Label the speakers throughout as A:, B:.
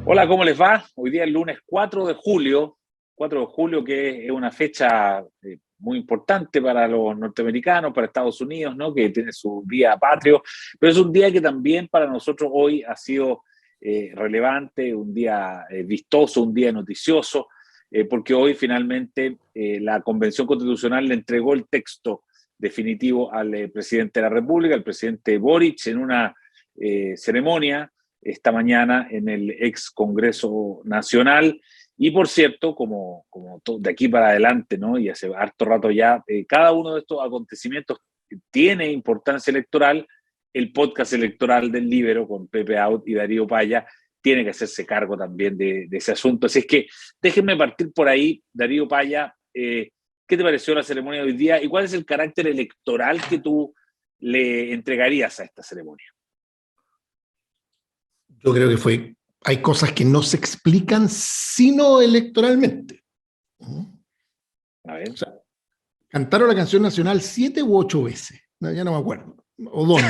A: Hola, ¿cómo les va? Hoy día es el lunes 4 de julio que es una fecha muy importante para los norteamericanos, para Estados Unidos, ¿no? Que tiene su día patrio, pero es un día que también para nosotros hoy ha sido relevante, un día vistoso, un día noticioso, porque hoy finalmente la Convención Constitucional le entregó el texto definitivo al presidente de la República, el presidente Boric, en una ceremonia esta mañana en el ex Congreso Nacional. Y por cierto, como de aquí para adelante, ¿no? Y hace harto rato ya, cada uno de estos acontecimientos tiene importancia electoral. El podcast electoral del Líbero con Pepe Out y Darío Paya tiene que hacerse cargo también de ese asunto. Así es que déjenme partir por ahí, Darío Paya. ¿Qué te pareció la ceremonia de hoy día y cuál es el carácter electoral que tú le entregarías a esta ceremonia?
B: Yo creo que hay cosas que no se explican sino electoralmente.
A: A ver.
B: O sea, cantaron la canción nacional 7 u 8 veces, no, ya no me acuerdo, o 2.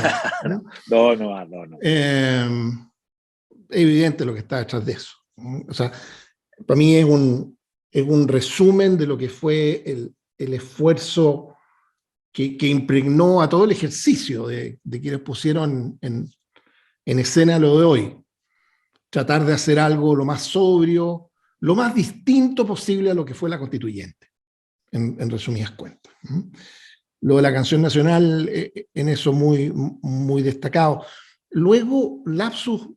A: No.
B: Es evidente lo que está detrás de eso. O sea, para mí es un resumen de lo que fue el esfuerzo que impregnó a todo el ejercicio de quienes pusieron en escena lo de hoy. Tratar de hacer algo lo más sobrio, lo más distinto posible a lo que fue la constituyente, en resumidas cuentas. Lo de la canción nacional, en eso muy, muy destacado. Luego, lapsus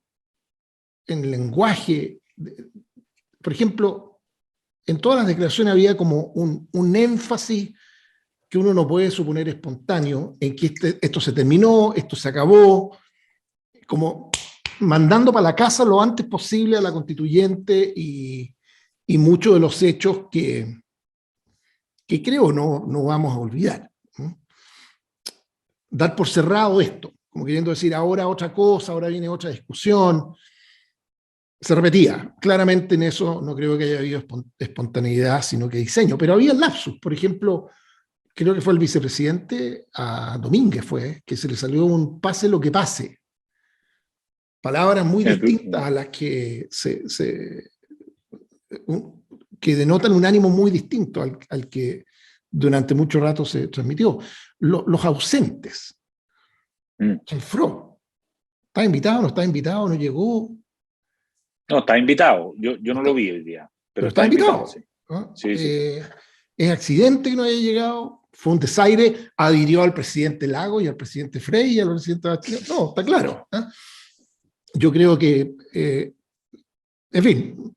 B: en el lenguaje. Por ejemplo, en todas las declaraciones había como un énfasis que uno no puede suponer espontáneo, en que esto se terminó, esto se acabó, como mandando para la casa lo antes posible a la constituyente y muchos de los hechos que creo no vamos a olvidar. Dar por cerrado esto, como queriendo decir ahora otra cosa, ahora viene otra discusión. Se repetía. Claramente en eso no creo que haya habido espontaneidad, sino que diseño. Pero había lapsus. Por ejemplo, creo que fue el vicepresidente, a Domínguez que se le salió un pase lo que pase. Palabras muy distintas a las que que denotan un ánimo muy distinto al que durante mucho rato se transmitió. Los ausentes. Chanfró. ¿Está invitado? ¿No está invitado? ¿No llegó?
A: No, está invitado. Yo no lo vi hoy día, pero
B: está invitado.
A: Sí.
B: ¿No?
A: Sí.
B: Es accidente que no haya llegado, fue un desaire, adhirió al presidente Lago y al presidente Frey y al presidente Bastián. No, está claro. Yo creo que, en fin,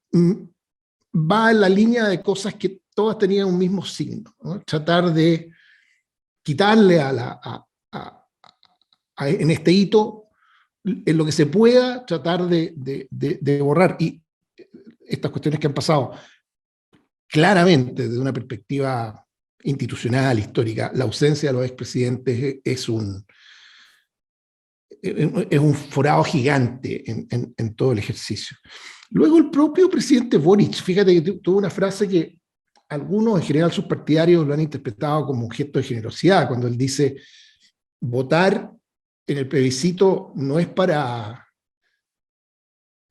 B: va en la línea de cosas que todas tenían un mismo signo, ¿no? Tratar de quitarle en este hito, en lo que se pueda, tratar de borrar. Y estas cuestiones que han pasado, claramente, desde una perspectiva institucional, histórica, la ausencia de los expresidentes es un forado gigante en todo el ejercicio. Luego el propio presidente Boric, fíjate que tuvo una frase que algunos, en general sus partidarios, lo han interpretado como un gesto de generosidad, cuando él dice, votar en el plebiscito no es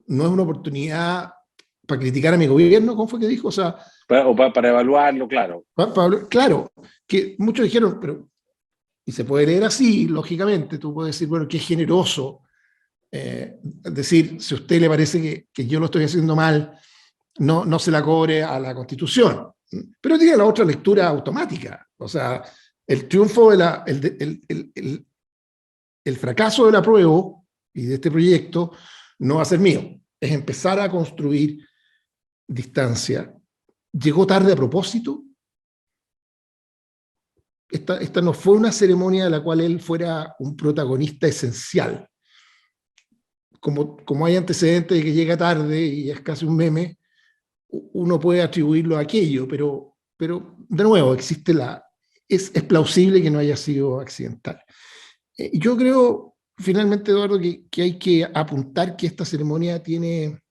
B: una oportunidad para criticar a mi gobierno, ¿cómo fue que dijo? O sea,
A: para evaluarlo, claro.
B: Claro, que muchos dijeron, pero, y se puede leer así, lógicamente, tú puedes decir, bueno, qué generoso, es decir, si a usted le parece que yo lo estoy haciendo mal, no se la cobre a la Constitución. Pero tiene la otra lectura automática. O sea, el triunfo el fracaso del apruebo y de este proyecto no va a ser mío. Es empezar a construir distancia. ¿Llegó tarde a propósito? Esta no fue una ceremonia de la cual él fuera un protagonista esencial. Como hay antecedentes de que llega tarde y es casi un meme, uno puede atribuirlo a aquello, pero de nuevo, es plausible que no haya sido accidental. Yo creo, finalmente, Eduardo, que hay que apuntar que esta ceremonia tiene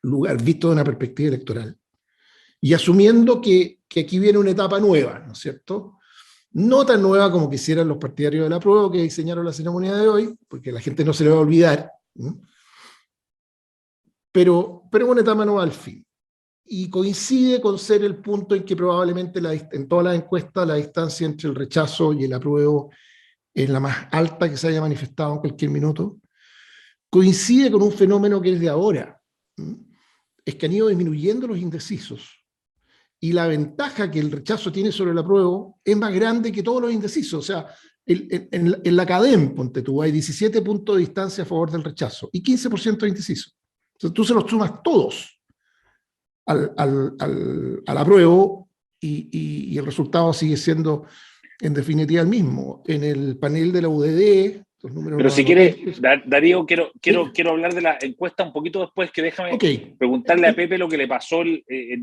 B: lugar visto de una perspectiva electoral. Y asumiendo que aquí viene una etapa nueva, ¿no es cierto? No tan nueva como quisieran los partidarios de la prueba que diseñaron la ceremonia de hoy, porque a la gente no se le va a olvidar, ¿no? pero es una etapa no va al fin. Y coincide con ser el punto en que probablemente en todas las encuestas la distancia entre el rechazo y el apruebo es la más alta que se haya manifestado en cualquier minuto. Coincide con un fenómeno que es de ahora, es que han ido disminuyendo los indecisos. Y la ventaja que el rechazo tiene sobre el apruebo es más grande que todos los indecisos. O sea, en la CADEM, ponte tú, hay 17 puntos de distancia a favor del rechazo y 15% de indecisos. Entonces tú se los sumas todos al apruebo y el resultado sigue siendo en definitiva el mismo. En el panel de la UDD, los números
A: Pero
B: los
A: si
B: anoté.
A: quieres, Darío,
B: Sí.
A: quiero hablar de la encuesta un poquito después, que déjame
B: Ok,
A: preguntarle a Pepe lo que le pasó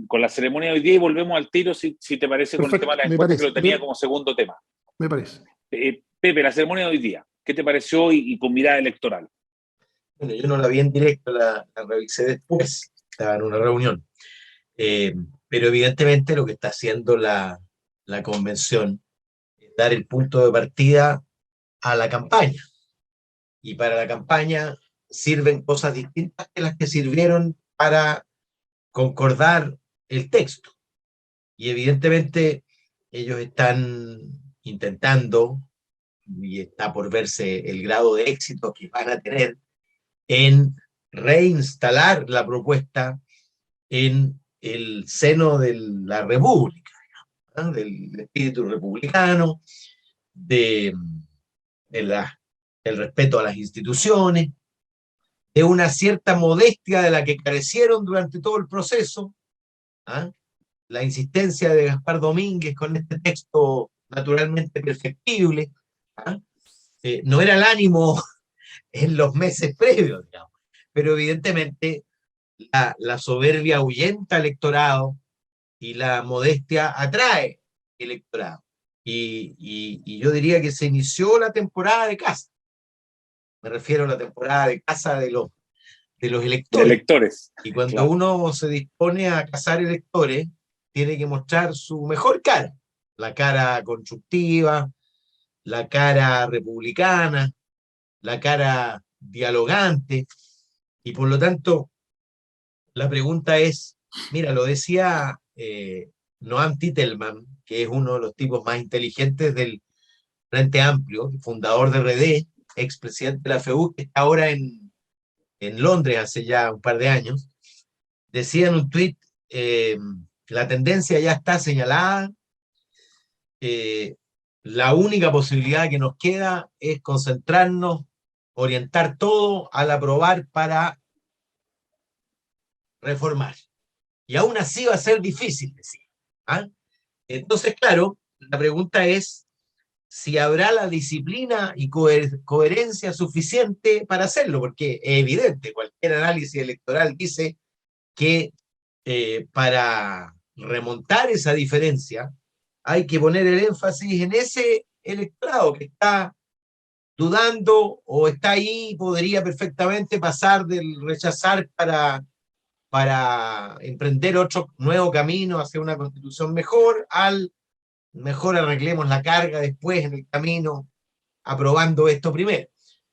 A: con la ceremonia de hoy día y volvemos al tiro, si te parece, con el tema
B: perfecto,
A: de la
B: me
A: encuesta, que
B: parece,
A: lo tenía como segundo tema.
B: me parece.
A: Pepe, la ceremonia de hoy día, ¿qué te pareció y con mirada electoral?
C: Bueno, yo no la vi en directo, la revisé después, estaba en una reunión. Eh, pero evidentemente lo que está haciendo la convención es dar el punto de partida a la campaña. Y para la campaña sirven cosas distintas que las que sirvieron para concordar el texto. Y evidentemente ellos están intentando, y está por verse el grado de éxito que van a tener, en reinstalar la propuesta en el seno de la República, ¿no? Del espíritu republicano, de, de el respeto a las instituciones, de una cierta modestia de la que carecieron durante todo el proceso, ¿ah? La insistencia de Gaspar Domínguez con este texto naturalmente perfectible, ¿ah? No era el ánimo en los meses previos, digamos, pero evidentemente la soberbia ahuyenta al electorado y la modestia atrae electorado. Y yo diría que se inició la temporada de caza. Me refiero a la temporada de caza de los
A: De
C: electores.
A: electores.
C: Y cuando
A: Claro.
C: uno se dispone a cazar electores, tiene que mostrar su mejor cara. La cara constructiva, la cara republicana, la cara dialogante. Y por lo tanto, la pregunta es, mira, lo decía Noam Titelman, que es uno de los tipos más inteligentes del Frente Amplio, fundador de RD, expresidente de la FEU, que está ahora en Londres hace ya un par de años, decía en un tuit, la tendencia ya está señalada, la única posibilidad que nos queda es concentrarnos, orientar todo al aprobar para reformar. Y aún así va a ser difícil, decía. ¿Ah? Entonces, claro, la pregunta es si habrá la disciplina y coherencia suficiente para hacerlo, porque es evidente, cualquier análisis electoral dice que para remontar esa diferencia hay que poner el énfasis en ese electorado que está dudando o está ahí y podría perfectamente pasar del rechazar para emprender otro nuevo camino hacia una constitución mejor, al mejor arreglemos la carga después en el camino, aprobando esto primero.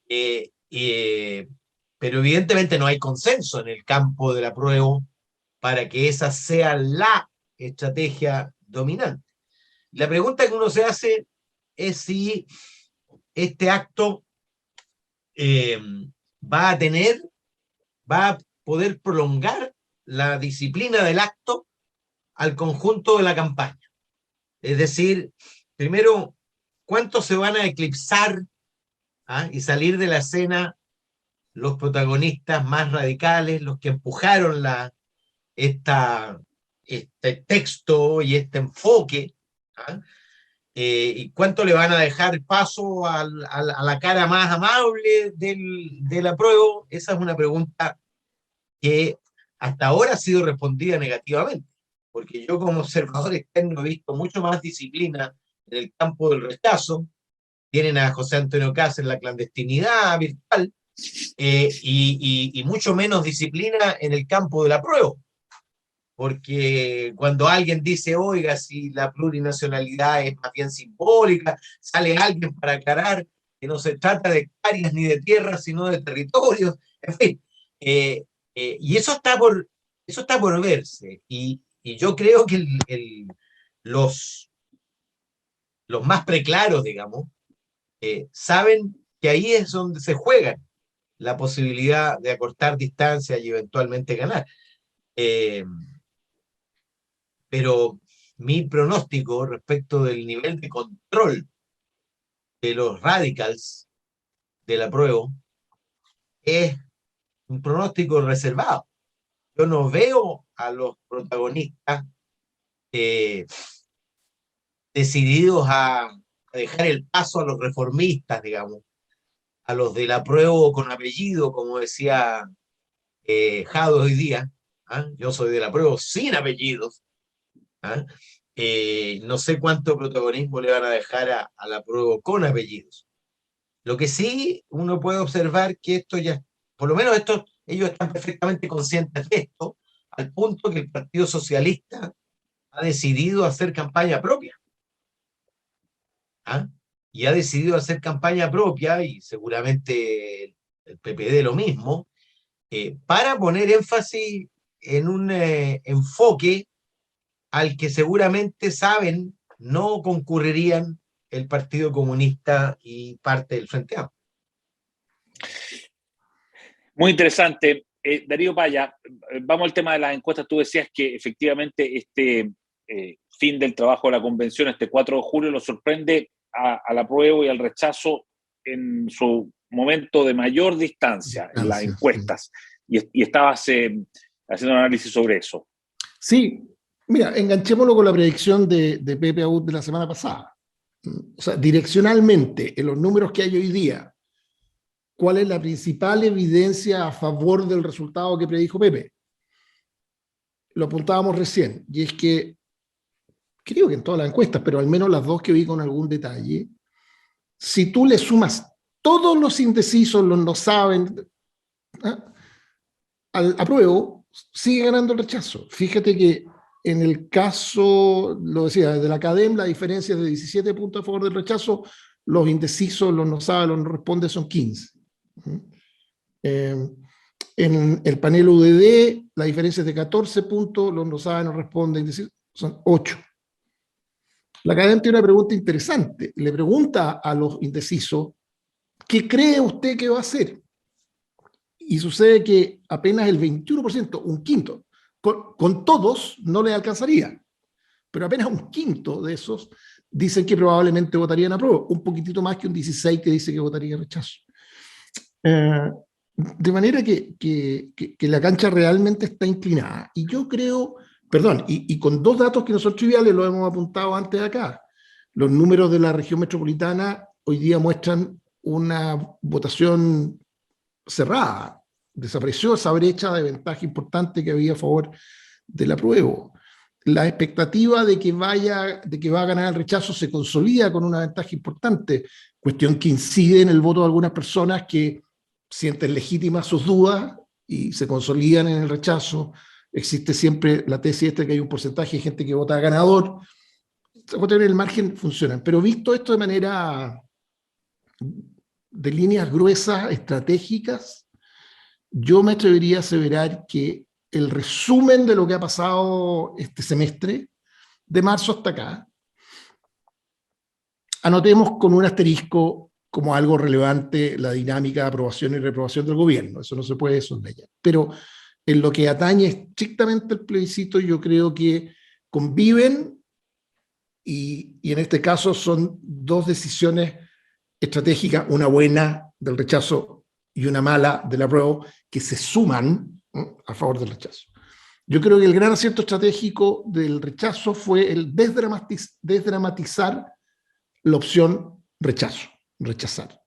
C: Pero evidentemente no hay consenso en el campo del apruebo para que esa sea la estrategia dominante. La pregunta que uno se hace es si este acto va a poder prolongar la disciplina del acto al conjunto de la campaña. Es decir, primero, ¿cuántos se van a eclipsar y salir de la escena los protagonistas más radicales, los que empujaron este texto y este enfoque? ¿Y cuánto le van a dejar paso a la cara más amable del apruebo? Esa es una pregunta que hasta ahora ha sido respondida negativamente, porque yo como observador externo he visto mucho más disciplina en el campo del rechazo. Tienen a José Antonio Caz en la clandestinidad virtual, y mucho menos disciplina en el campo del apruebo, porque cuando alguien dice, oiga, si la plurinacionalidad es más bien simbólica, sale alguien para aclarar que no se trata de hectáreas ni de tierras, sino de territorios, en fin. Y eso está por verse. Y yo creo que los más preclaros, digamos, saben que ahí es donde se juega la posibilidad de acortar distancias y eventualmente ganar. Eh, pero mi pronóstico respecto del nivel de control de los radicals del apruebo es un pronóstico reservado. Yo no veo a los protagonistas eh, decididos a dejar el paso a los reformistas, digamos, a los del apruebo con apellido, como decía Jado hoy día. ¿Ah? Yo soy del apruebo sin apellidos. ¿Ah? No sé cuánto protagonismo le van a dejar al apruebo con apellidos. Lo que sí uno puede observar que esto ya, por lo menos ellos están perfectamente conscientes de esto, al punto que el Partido Socialista ha decidido hacer campaña propia. ¿Ah? Y ha decidido hacer campaña propia, y seguramente el PPD lo mismo, para poner énfasis en un enfoque al que seguramente saben no concurrirían el Partido Comunista y parte del Frente Amplio.
A: Muy interesante. Darío Paya, vamos al tema de las encuestas. Tú decías que efectivamente este fin del trabajo de la convención, este 4 de julio, lo sorprende al apruebo y al rechazo en su momento de mayor distancia en las encuestas. Sí. Y estabas haciendo un análisis sobre eso.
B: Sí, mira, enganchémoslo con la predicción de Pepe Agut de la semana pasada. O sea, direccionalmente, en los números que hay hoy día, ¿cuál es la principal evidencia a favor del resultado que predijo Pepe? Lo apuntábamos recién, y es que, creo que en todas las encuestas, pero al menos las dos que vi con algún detalle, si tú le sumas todos los indecisos, los no saben, al apruebo, sigue ganando el rechazo. Fíjate que en el caso, lo decía, de la CADEM, la diferencia es de 17 puntos a favor del rechazo, los indecisos, los no saben, los no responden son 15. En el panel UDD, la diferencia es de 14 puntos, los no saben, no responden, son 8. La CADEM tiene una pregunta interesante. Le pregunta a los indecisos, ¿qué cree usted que va a hacer? Y sucede que apenas el 21%, un quinto, con todos no le alcanzaría, pero apenas un quinto de esos dicen que probablemente votarían a prueba, un poquitito más que un 16 que dice que votaría rechazo. De manera que la cancha realmente está inclinada. Y yo creo, perdón, y con dos datos que no son triviales, lo hemos apuntado antes de acá. Los números de la región metropolitana hoy día muestran una votación cerrada. Desapareció esa brecha de ventaja importante que había a favor del apruebo. La expectativa de que va a ganar el rechazo se consolida con una ventaja importante, cuestión que incide en el voto de algunas personas que sienten legítimas sus dudas y se consolidan en el rechazo. Existe siempre la tesis esta que hay un porcentaje de gente que vota ganador. En el margen funcionan, pero visto esto de manera de líneas gruesas, estratégicas, yo me atrevería a aseverar que el resumen de lo que ha pasado este semestre, de marzo hasta acá, anotemos con un asterisco como algo relevante la dinámica de aprobación y reprobación del gobierno, eso no se puede soslayar. Pero en lo que atañe estrictamente el plebiscito, yo creo que conviven y en este caso son dos decisiones estratégicas, una buena del rechazo y una mala del apruebo, que se suman a favor del rechazo. Yo creo que el gran acierto estratégico del rechazo fue el desdramatizar la opción rechazo, rechazar.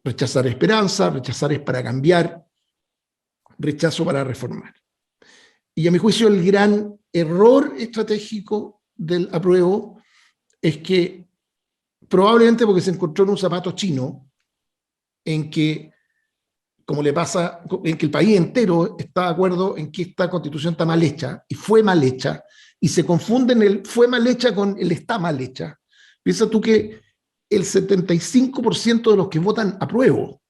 B: Rechazar esperanza, rechazar es para cambiar, rechazo para reformar. Y a mi juicio el gran error estratégico del apruebo es que, probablemente porque se encontró en un zapato chino, en que, como le pasa, en que el país entero está de acuerdo en que esta constitución está mal hecha, y fue mal hecha, y se confunden el fue mal hecha con el está mal hecha. Piensa tú que el 75% de los que votan apruebo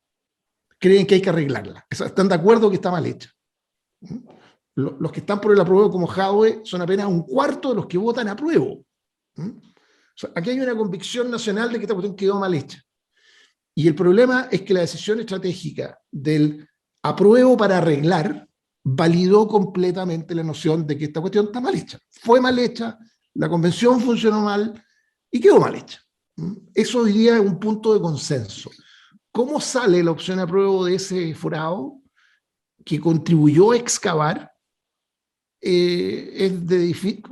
B: creen que hay que arreglarla. Están de acuerdo que está mal hecha. Los que están por el apruebo como Jadwe son apenas un cuarto de los que votan apruebo. O sea, aquí hay una convicción nacional de que esta cuestión quedó mal hecha. Y el problema es que la decisión estratégica del apruebo para arreglar validó completamente la noción de que esta cuestión está mal hecha. Fue mal hecha, la convención funcionó mal y quedó mal hecha. Eso hoy día es un punto de consenso. ¿Cómo sale la opción apruebo de ese forado que contribuyó a excavar? Es de difícil,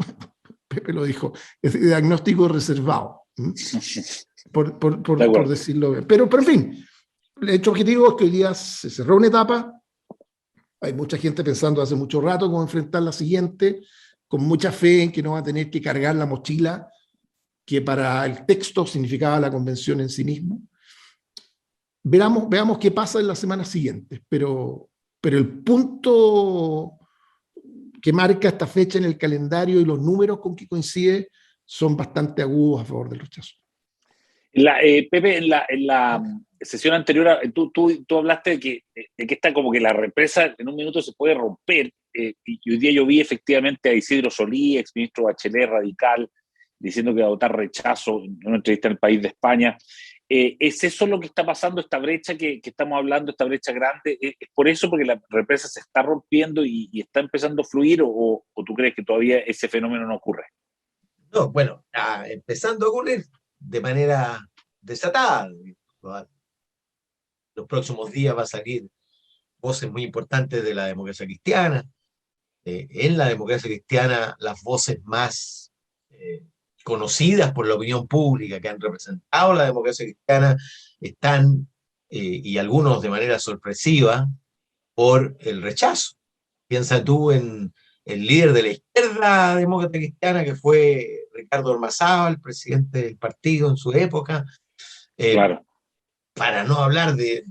B: Pepe lo dijo, es de diagnóstico reservado, por decirlo bien. Pero en fin, el hecho objetivo es que hoy día se cerró una etapa, hay mucha gente pensando hace mucho rato cómo enfrentar la siguiente, con mucha fe en que no va a tener que cargar la mochila que para el texto significaba la convención en sí mismo. Veamos qué pasa en las semanas siguientes, pero el punto que marca esta fecha en el calendario y los números con que coincide son bastante agudos a favor del rechazo.
A: Pepe, en la sesión anterior, tú hablaste de que está como que la represa en un minuto se puede romper, y hoy día yo vi efectivamente a Isidro Solí, exministro Bachelet, radical, diciendo que va a votar rechazo en una entrevista en El País de España. ¿Es eso lo que está pasando, esta brecha que estamos hablando, esta brecha grande? ¿Es por eso, porque la represa se está rompiendo y está empezando a fluir, o tú crees que todavía ese fenómeno no ocurre?
C: No, bueno, empezando a ocurrir de manera desatada. Los próximos días va a salir voces muy importantes de la democracia cristiana. En la democracia cristiana, las voces más conocidas por la opinión pública que han representado la democracia cristiana están, y algunos de manera sorpresiva, por el rechazo. Piensa tú en el líder de la izquierda demócrata cristiana, que fue Ricardo Ormazábal, presidente del partido en su época,
A: Claro.
C: para no hablar de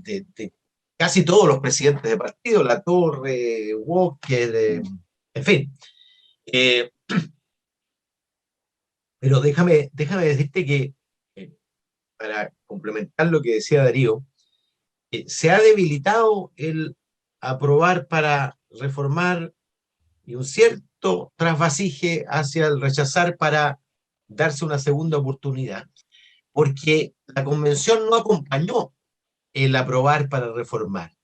C: casi todos los presidentes de partido, Latorre, Walker, en fin. Pero déjame decirte que, para complementar lo que decía Darío, se ha debilitado el aprobar para reformar y un cierto trasvasije hacia el rechazar para darse una segunda oportunidad, porque la convención no acompañó el aprobar para reformar,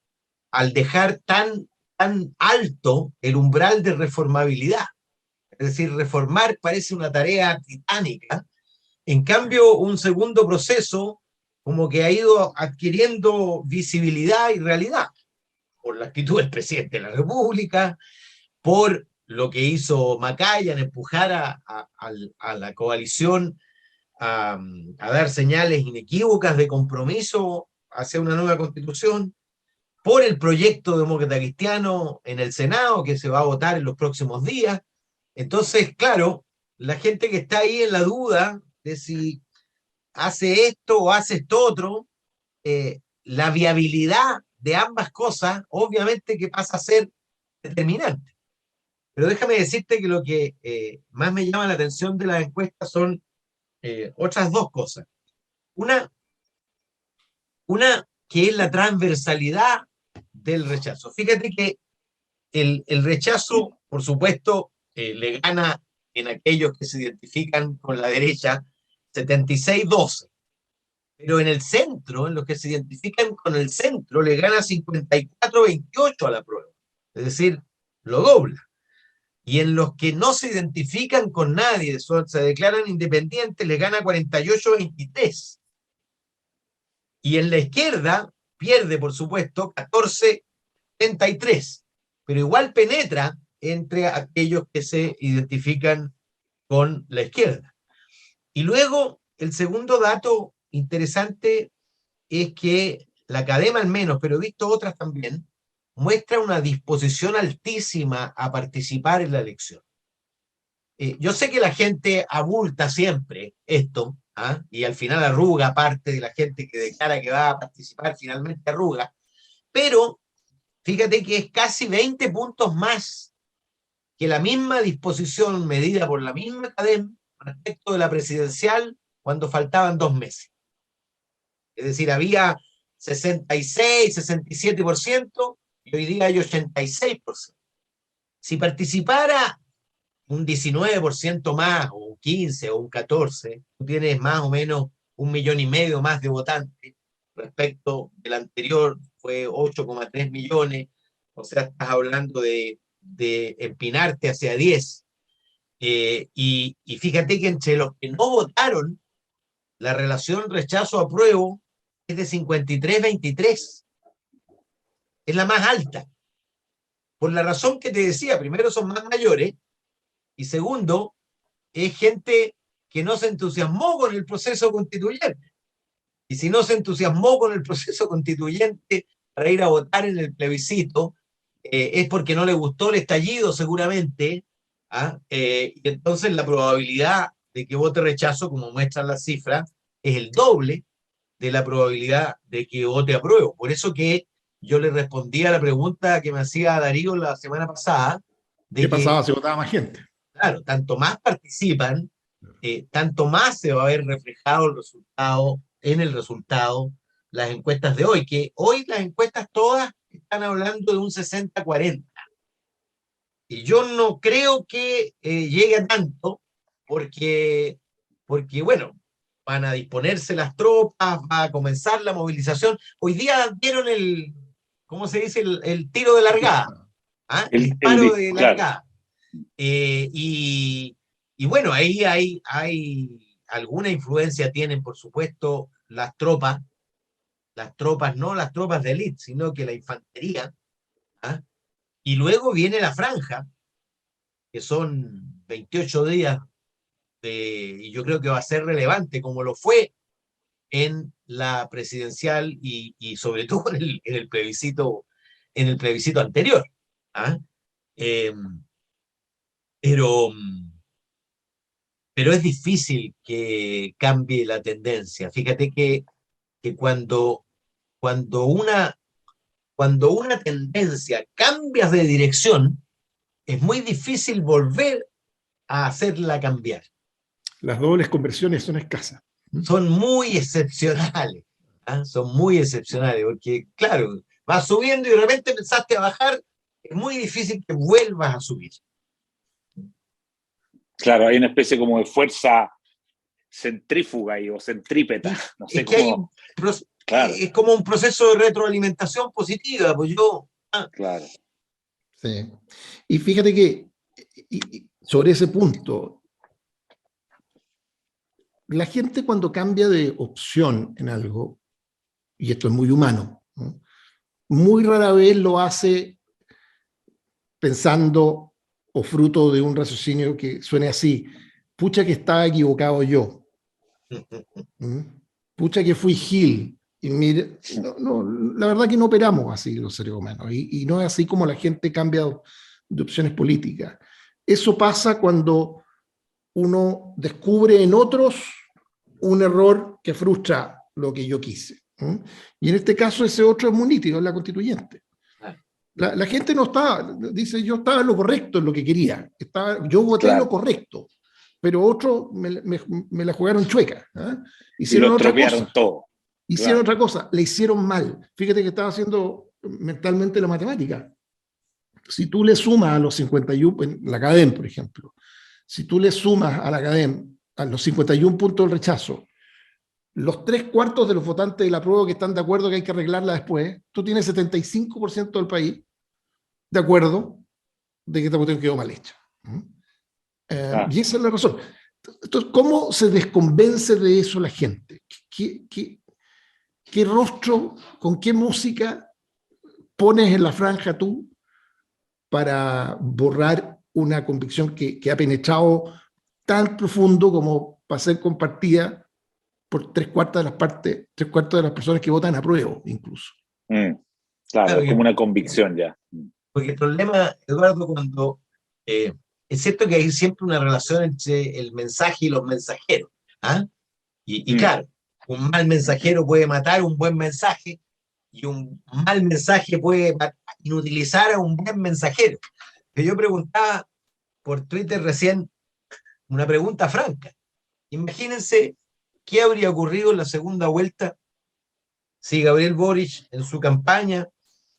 C: al dejar tan alto el umbral de reformabilidad. Es decir, reformar parece una tarea titánica. En cambio, un segundo proceso como que ha ido adquiriendo visibilidad y realidad por la actitud del presidente de la República, por lo que hizo Macaya en empujar a la coalición a dar señales inequívocas de compromiso hacia una nueva constitución, por el proyecto demócrata cristiano en el Senado que se va a votar en los próximos días. Entonces, claro, la gente que está ahí en la duda de si hace esto o hace esto otro, la viabilidad de ambas cosas obviamente que pasa a ser determinante. Pero déjame decirte que lo que más me llama la atención de las encuestas son otras dos cosas. Una que es la transversalidad del rechazo. Fíjate que el rechazo, por supuesto, le gana en aquellos que se identifican con la derecha 76-12. Pero en el centro, en los que se identifican con el centro, le gana 54-28 a la prueba. Es decir, lo dobla. Y en los que no se identifican con nadie, se declaran independientes, le gana 48-23. Y en la izquierda pierde, por supuesto, 14-33. Pero igual penetra entre aquellos que se identifican con la izquierda. Y luego, el segundo dato interesante es que la academia al menos, pero he visto otras también, muestra una disposición altísima a participar en la elección. Yo sé que la gente abulta siempre esto, y al final arruga parte de la gente que declara que va a participar, finalmente arruga, pero fíjate que es casi 20 puntos más que la misma disposición medida por la misma academia respecto de la presidencial cuando faltaban 2 meses. Es decir, había 66, 67%, y hoy día hay 86%. si participara un 19% más, o un 15, o un 14, tú tienes más o menos 1,5 millones más de votantes respecto del anterior, fue 8,3 millones, o sea, estás hablando de empinarte hacia 10. Y fíjate que entre los que no votaron, la relación rechazo-apruebo es de 53-23. Es la más alta. Por la razón que te decía, primero son más mayores, y segundo, es gente que no se entusiasmó con el proceso constituyente. Y si no se entusiasmó con el proceso constituyente para ir a votar en el plebiscito, es porque no le gustó el estallido seguramente, ¿ah? Y entonces la probabilidad de que vote rechazo, como muestran las cifras, es el doble de la probabilidad de que vote apruebo. Por eso que yo le respondí a la pregunta que me hacía Darío la semana pasada, de
B: ¿Qué
C: que,
B: pasaba si votaba más gente?
C: claro, tanto más participan, tanto más se va a ver reflejado el resultado, en el resultado, las encuestas de hoy, que hoy las encuestas todas están hablando de un 60-40. Y yo no creo que llegue a tanto, porque, porque, bueno, van a disponerse las tropas, va a comenzar la movilización. Hoy día dieron ¿cómo se dice? El tiro de largada, ¿ah? El disparo de
A: Claro.
C: largada. Y bueno, ahí hay alguna influencia tienen, por supuesto, no las tropas de élite, sino que la infantería, ¿ah? Y luego viene la franja, que son 28 días y yo creo que va a ser relevante, como lo fue en la presidencial y sobre todo en el plebiscito anterior, ¿ah? Eh, pero, pero es difícil que cambie la tendencia. Fíjate que cuando cuando una tendencia cambia de dirección, es muy difícil volver a hacerla cambiar.
B: Las dobles conversiones son escasas.
C: Son muy excepcionales, ¿ah? Son muy excepcionales, porque claro, vas subiendo y de repente pensaste a bajar, es muy difícil que vuelvas a subir.
A: Claro, hay una especie como de fuerza centrífuga o centrípeta, no sé
C: Es que
A: cómo. Claro,
C: es como un proceso de retroalimentación positiva, pues
A: claro.
B: Sí. Y fíjate que sobre ese punto, la gente cuando cambia de opción en algo, y esto es muy humano, ¿no? Muy rara vez lo hace pensando o fruto de un raciocinio que suene así: pucha que estaba equivocado yo, pucha que fui Gil. Y mire, la verdad que no operamos así los seres humanos, y no es así como la gente cambia de opciones políticas. Eso pasa cuando uno descubre en otros un error que frustra lo que yo quise. Y en este caso ese otro es muy nítido, es la constituyente. La gente no está, dice, yo estaba en lo correcto en lo que quería, yo voté lo correcto, pero otros me la jugaron chueca. Hicieron otra cosa.
A: Todo.
B: Hicieron otra cosa, le hicieron mal. Fíjate que estaba haciendo mentalmente la matemática. Si tú le sumas a los 51, en la CADEM, por ejemplo, si tú le sumas a la CADEM a los 51 puntos del rechazo, los 3/4 de los votantes de la prueba que están de acuerdo que hay que arreglarla después, tú tienes 75% del país de acuerdo de que esta cuestión quedó mal hecha. Y esa es la razón. Entonces, ¿cómo se desconvence de eso la gente? ¿Qué rostro, con qué música pones en la franja tú para borrar una convicción que ha penetrado tan profundo como para ser compartida por 3/4 de las partes, 3/4 de las personas que votan a prueba, incluso?
A: Claro, es como una convicción ya.
C: Porque el problema, Eduardo, es cierto que hay siempre una relación entre el mensaje y los mensajeros, ¿ah? Y claro, un mal mensajero puede matar un buen mensaje, y un mal mensaje puede inutilizar a un buen mensajero. Que yo preguntaba por Twitter recién una pregunta franca. Imagínense qué habría ocurrido en la segunda vuelta si Gabriel Boric en su campaña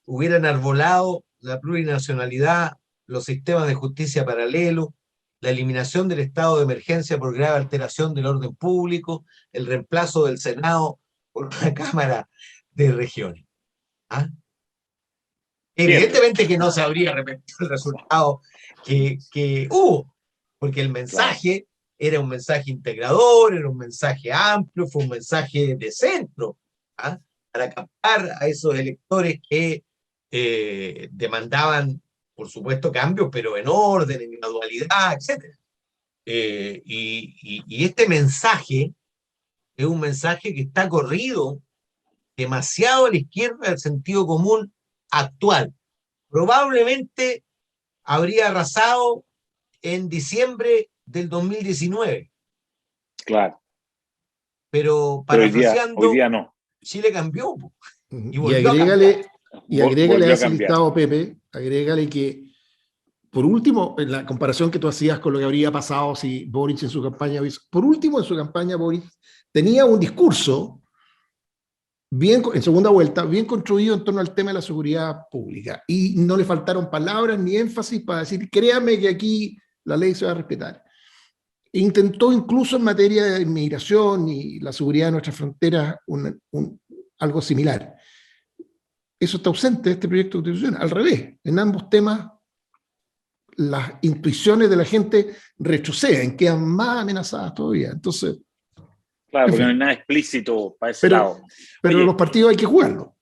C: hubiera enarbolado la plurinacionalidad, los sistemas de justicia paralelo, la eliminación del estado de emergencia por grave alteración del orden público, el reemplazo del Senado por una Cámara de Regiones. ¿Ah? Evidentemente que no se habría repetido el resultado que hubo, porque el mensaje era un mensaje integrador, era un mensaje amplio, fue un mensaje de centro, ¿ah? Para captar a esos electores que demandaban, por supuesto, cambios, pero en orden, en gradualidad, etc. Y este mensaje es un mensaje que está corrido demasiado a la izquierda del sentido común actual. Probablemente habría arrasado en diciembre del 2019.
A: Claro.
C: Pero
A: parafraseando, hoy día no.
C: Chile cambió.
B: Y agrégale a ese
A: cambiar.
B: listado, Pepe, agrégale que, por último, en la comparación que tú hacías con lo que habría pasado si Boric en su campaña, por último, en su campaña Boric tenía un discurso bien, en segunda vuelta, bien construido en torno al tema de la seguridad pública. Y no le faltaron palabras ni énfasis para decir, créame que aquí la ley se va a respetar. Intentó incluso en materia de inmigración y la seguridad de nuestras fronteras algo similar. Eso está ausente de este proyecto de constitución. Al revés, en ambos temas las intuiciones de la gente retroceden, quedan más amenazadas todavía. Entonces,
A: claro, porque no hay nada explícito para ese lado.
B: Pero
A: oye,
B: los partidos hay que jugarlo.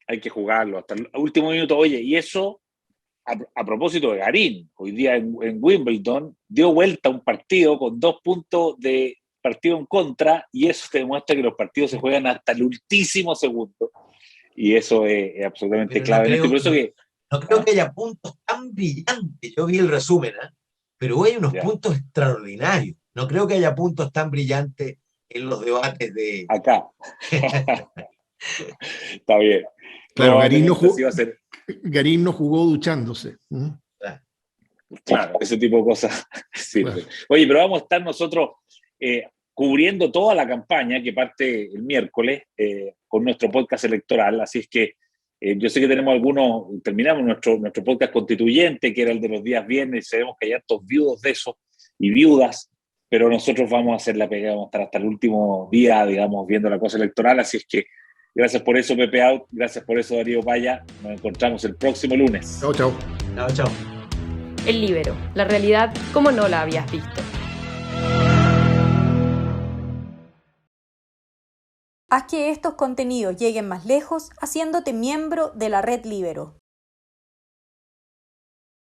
A: Hay que jugarlo hasta el último minuto. Oye, y eso, a propósito de Garín, hoy día en Wimbledon, dio vuelta un partido con 2 puntos de partido en contra, y eso te demuestra que los partidos se juegan hasta el ultísimo segundo. Y eso es absolutamente clave.
C: No creo que haya puntos tan brillantes. Yo vi el resumen, pero hay unos puntos extraordinarios. No creo que haya puntos tan brillantes en los debates de...
A: Acá. Está bien.
B: Claro, Garín no jugó duchándose.
A: Claro, ese tipo de cosas sirven. Claro. Oye, pero vamos a estar nosotros cubriendo toda la campaña que parte el miércoles con nuestro podcast electoral, así es que yo sé que tenemos terminamos nuestro podcast constituyente, que era el de los días viernes, y sabemos que hay hartos viudos de eso, y viudas, pero nosotros vamos a hacer la pega, vamos a estar hasta el último día, digamos, viendo la cosa electoral, así es que gracias por eso, Pepe Out, gracias por eso, Darío Paya, nos encontramos el próximo lunes.
B: Chao, chao.
C: Chao, chao.
D: El Líbero, la realidad como no la habías visto.
E: Haz que estos contenidos lleguen más lejos haciéndote miembro de la Red Líbero.